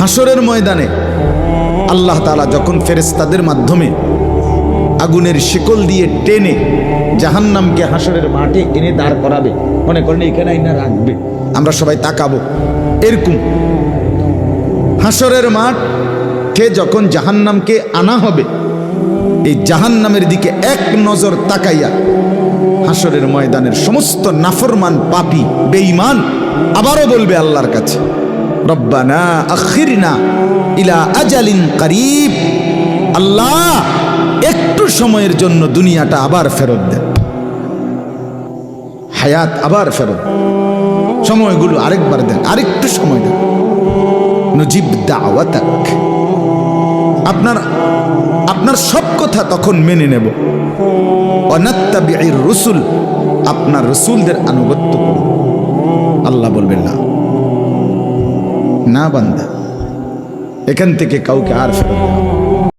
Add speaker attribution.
Speaker 1: হাসরের ময়দানে আল্লাহ তাআলা যখন ফেরেশতাদের মাধ্যমে আগুনের শিকল দিয়ে টেনে জাহান্নামকে হাসরের মাঠে এনে দাঁড় করাবে, মনে করেন এখানে আইনা রাখবে, আমরা সবাই তাকাবো, এরকম হাসরের মাঠে যখন জাহান্নামকে আনা হবে, এই জাহান্নামের দিকে এক নজর তাকাইয়া হাসরের ময়দানের সমস্ত নাফরমান পাপী বেঈমান আবারও বলবে আল্লাহর কাছে, রব্বানা আখিরনা ইলা আজালিন করিব, আল্লাহ একটু সময়ের জন্য দুনিয়াটা আবার ফেরত দেন, হায়াত আবার ফেরত, সময়গুলো আরেকবার দেন, আরেকটু সময় দেন, নুজিব দাওয়াতাক, আপনার সব কথা তখন মেনে নেব, ওয়ানাত্তাবিউর রুসুল, আপনার রসুলদের আনুগত্য করব। আল্লাহ বলবেন না, না বান্দা, এখান থেকে কাউকে আর ফেরত দেওয়া